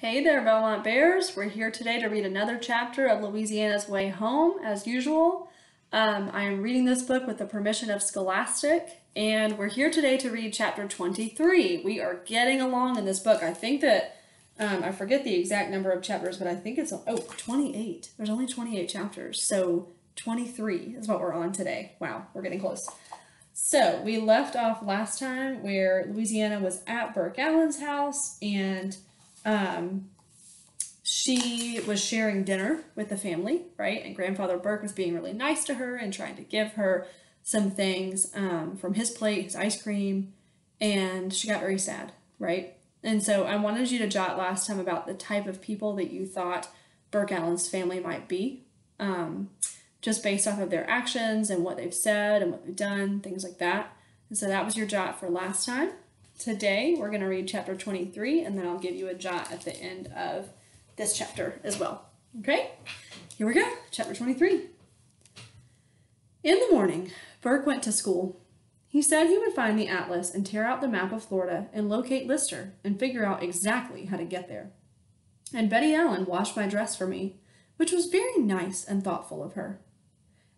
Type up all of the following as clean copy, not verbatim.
Hey there, Belmont Bears. We're here today to read another chapter of Louisiana's Way Home, as usual. I am reading this book with the permission of Scholastic, and we're here today to read chapter 23. We are getting along in this book. I think that, I forget the exact number of chapters, but I think it's, 28. There's only 28 chapters, so 23 is what we're on today. Wow, we're getting close. So we left off last time where Louisiana was at Burke Allen's house, and she was sharing dinner with the family, right? And Grandfather Burke was being really nice to her and trying to give her some things from his plate, his ice cream, and she got very sad, right? And so I wanted you to jot last time about the type of people that you thought Burke Allen's family might be, just based off of their actions and what they've said and what they've done, things like that. And so that was your jot for last time. Today, we're going to read chapter 23, and then I'll give you a jot at the end of this chapter as well. Okay, here we go, chapter 23. In the morning, Burke went to school. He said he would find the atlas and tear out the map of Florida and locate Lister and figure out exactly how to get there. And Betty Allen washed my dress for me, which was very nice and thoughtful of her.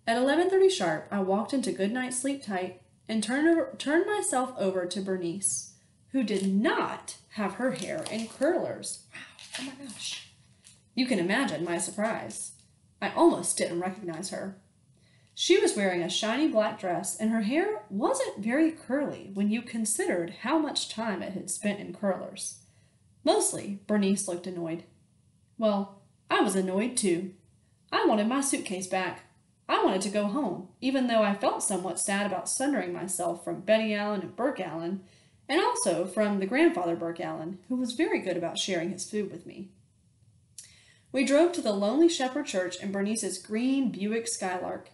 At 11:30 sharp, I walked into Goodnight Sleep Tight and turned myself over to Bernice, who did not have her hair in curlers. Wow, oh my gosh. You can imagine my surprise. I almost didn't recognize her. She was wearing a shiny black dress, and her hair wasn't very curly when you considered how much time it had spent in curlers. Mostly, Bernice looked annoyed. Well, I was annoyed too. I wanted my suitcase back. I wanted to go home, even though I felt somewhat sad about sundering myself from Betty Allen and Burke Allen, and also from the grandfather Burke Allen, who was very good about sharing his food with me. We drove to the Lonely Shepherd Church in Bernice's green Buick Skylark.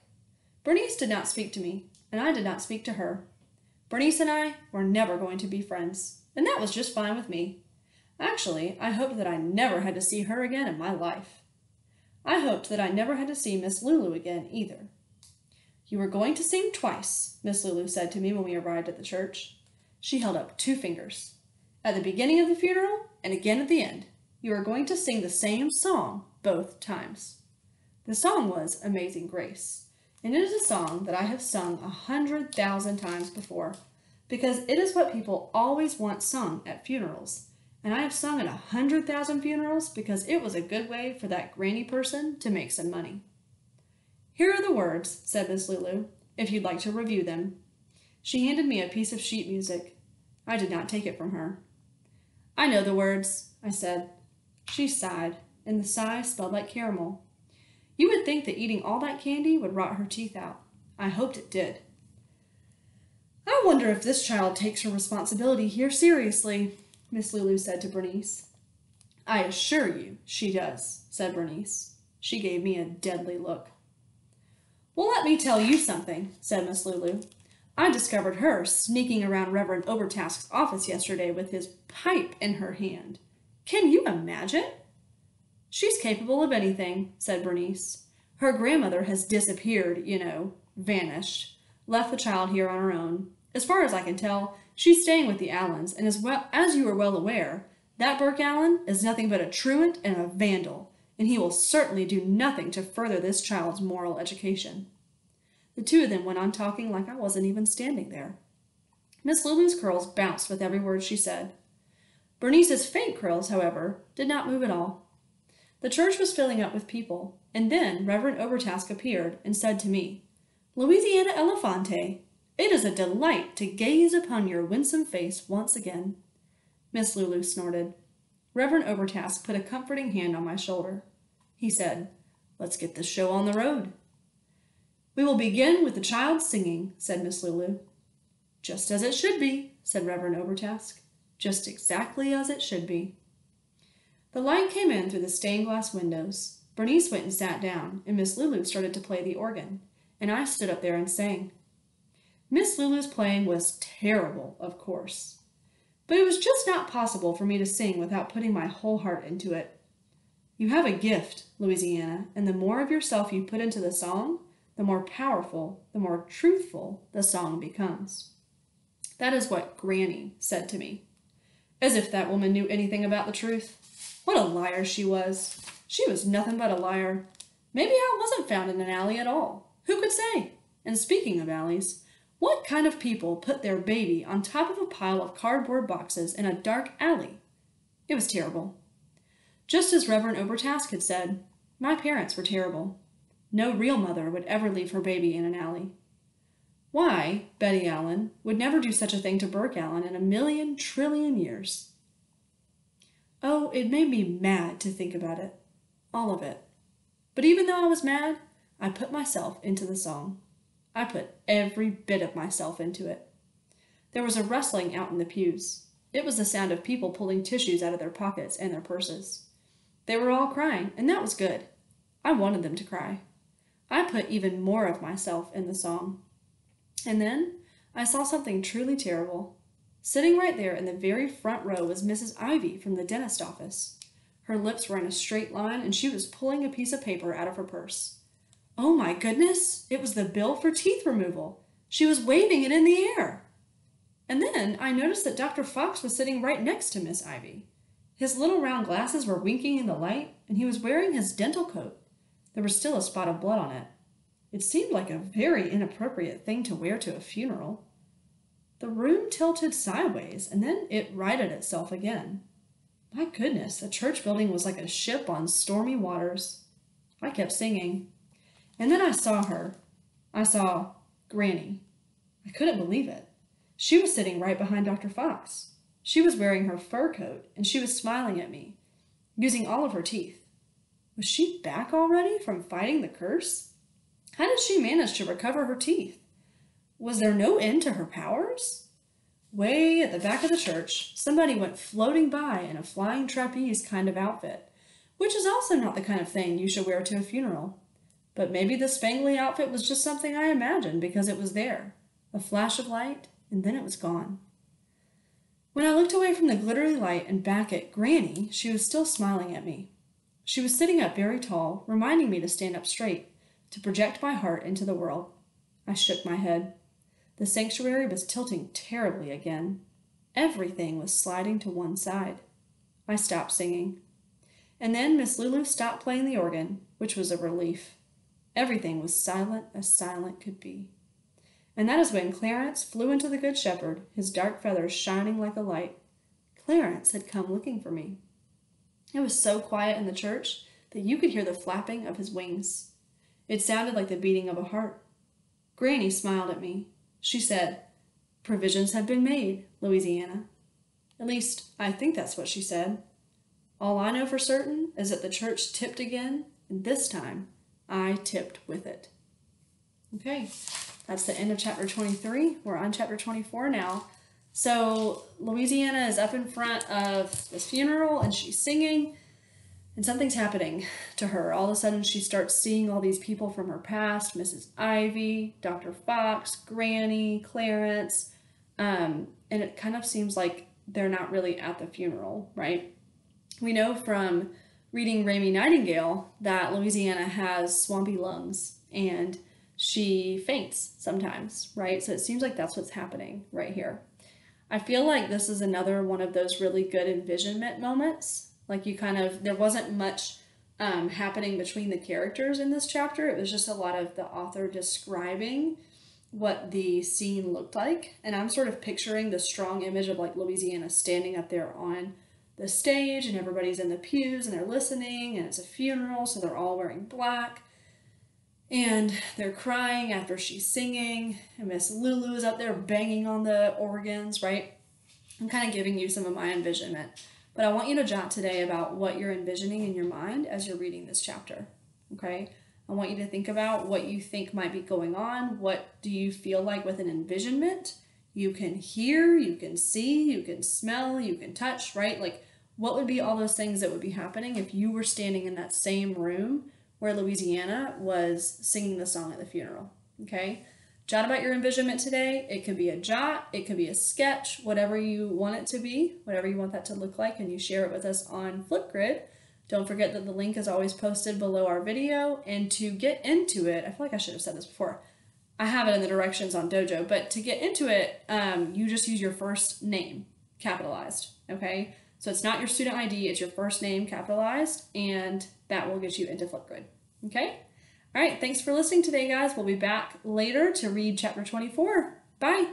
Bernice did not speak to me, and I did not speak to her. Bernice and I were never going to be friends, and that was just fine with me. Actually, I hoped that I never had to see her again in my life. I hoped that I never had to see Miss Lulu again either. You are going to sing twice, Miss Lulu said to me when we arrived at the church. She held up 2 fingers. At the beginning of the funeral and again at the end, you are going to sing the same song both times. The song was Amazing Grace, and it is a song that I have sung 100,000 times before, because it is what people always want sung at funerals, and I have sung at 100,000 funerals because it was a good way for that granny person to make some money. Here are the words, said Miss Lulu, if you'd like to review them. She handed me a piece of sheet music. I did not take it from her. I know the words, I said. She sighed, and the sigh smelled like caramel. You would think that eating all that candy would rot her teeth out. I hoped it did. I wonder if this child takes her responsibility here seriously, Miss Lulu said to Bernice. I assure you she does, said Bernice. She gave me a deadly look. Well, let me tell you something, said Miss Lulu. I discovered her sneaking around Reverend Overtask's office yesterday with his pipe in her hand. Can you imagine? She's capable of anything, said Bernice. Her grandmother has disappeared, vanished, left the child here on her own. As far as I can tell, she's staying with the Allens, and as you are well aware, that Burke Allen is nothing but a truant and a vandal, and he will certainly do nothing to further this child's moral education. The two of them went on talking like I wasn't even standing there. Miss Lulu's curls bounced with every word she said. Bernice's faint curls, however, did not move at all. The church was filling up with people, and then Reverend Overtask appeared and said to me, Louisiana Elefante, it is a delight to gaze upon your winsome face once again. Miss Lulu snorted. Reverend Overtask put a comforting hand on my shoulder. He said, Let's get this show on the road. We will begin with the child singing, said Miss Lulu. Just as it should be, said Reverend Overtask. Just exactly as it should be. The light came in through the stained glass windows. Bernice went and sat down, and Miss Lulu started to play the organ, and I stood up there and sang. Miss Lulu's playing was terrible, of course, but it was just not possible for me to sing without putting my whole heart into it. You have a gift, Louisiana, and the more of yourself you put into the song, the more powerful, the more truthful the song becomes. That is what Granny said to me. As if that woman knew anything about the truth. What a liar she was. She was nothing but a liar. Maybe I wasn't found in an alley at all. Who could say? And speaking of alleys, what kind of people put their baby on top of a pile of cardboard boxes in a dark alley? It was terrible. Just as Reverend Obertask had said, my parents were terrible. No real mother would ever leave her baby in an alley. Why, Betty Allen would never do such a thing to Burke Allen in 1,000,000,000,000,000 years. Oh, it made me mad to think about it. All of it. But even though I was mad, I put myself into the song. I put every bit of myself into it. There was a rustling out in the pews. It was the sound of people pulling tissues out of their pockets and their purses. They were all crying, and that was good. I wanted them to cry. I put even more of myself in the song. And then I saw something truly terrible. Sitting right there in the very front row was Mrs. Ivy from the dentist office. Her lips were in a straight line, and she was pulling a piece of paper out of her purse. Oh my goodness! It was the bill for teeth removal. She was waving it in the air. And then I noticed that Dr. Fox was sitting right next to Miss Ivy. His little round glasses were winking in the light, and he was wearing his dental coat. There was still a spot of blood on it. It seemed like a very inappropriate thing to wear to a funeral. The room tilted sideways, and then it righted itself again. My goodness, the church building was like a ship on stormy waters. I kept singing. And then I saw her. I saw Granny. I couldn't believe it. She was sitting right behind Dr. Fox. She was wearing her fur coat, and she was smiling at me, using all of her teeth. Was she back already from fighting the curse? How did she manage to recover her teeth? Was there no end to her powers? Way at the back of the church, somebody went floating by in a flying trapeze kind of outfit, which is also not the kind of thing you should wear to a funeral. But maybe the spangly outfit was just something I imagined because it was there. A flash of light, and then it was gone. When I looked away from the glittery light and back at Granny, she was still smiling at me. She was sitting up very tall, reminding me to stand up straight, to project my heart into the world. I shook my head. The sanctuary was tilting terribly again. Everything was sliding to one side. I stopped singing. And then Miss Lulu stopped playing the organ, which was a relief. Everything was silent as silent could be. And that is when Clarence flew into the Good Shepherd, his dark feathers shining like a light. Clarence had come looking for me. It was so quiet in the church that you could hear the flapping of his wings. It sounded like the beating of a heart. Granny smiled at me. She said, "Provisions have been made, Louisiana." At least, I think that's what she said. All I know for certain is that the church tipped again, and this time, I tipped with it. Okay, that's the end of chapter 23. We're on chapter 24 now. So Louisiana is up in front of this funeral, and she's singing, and something's happening to her. All of a sudden, she starts seeing all these people from her past, Mrs. Ivy, Dr. Fox, Granny, Clarence, and it kind of seems like they're not really at the funeral, right? We know from reading Raymie Nightingale that Louisiana has swampy lungs, and she faints sometimes, right? So it seems like that's what's happening right here. I feel like this is another one of those really good envisionment moments. Like there wasn't much happening between the characters in this chapter. It was just a lot of the author describing what the scene looked like. And I'm sort of picturing the strong image of like Louisiana standing up there on the stage, and everybody's in the pews and they're listening, and it's a funeral, so they're all wearing black. And they're crying after she's singing, and Miss Lulu is up there banging on the organs, right? I'm kind of giving you some of my envisionment. But I want you to jot today about what you're envisioning in your mind as you're reading this chapter, okay? I want you to think about what you think might be going on. What do you feel like with an envisionment? You can hear, you can see, you can smell, you can touch, right? Like, what would be all those things that would be happening if you were standing in that same room where Louisiana was singing the song at the funeral, okay? Jot about your envisionment today. It could be a jot, it could be a sketch, whatever you want it to be, whatever you want that to look like, and you share it with us on Flipgrid. Don't forget that the link is always posted below our video, and to get into it, I feel like I should have said this before, I have it in the directions on Dojo, but to get into it, you just use your first name, capitalized, okay? So it's not your student ID, it's your first name capitalized, and that will get you into Flipgrid. Okay? All right, thanks for listening today, guys. We'll be back later to read chapter 24. Bye.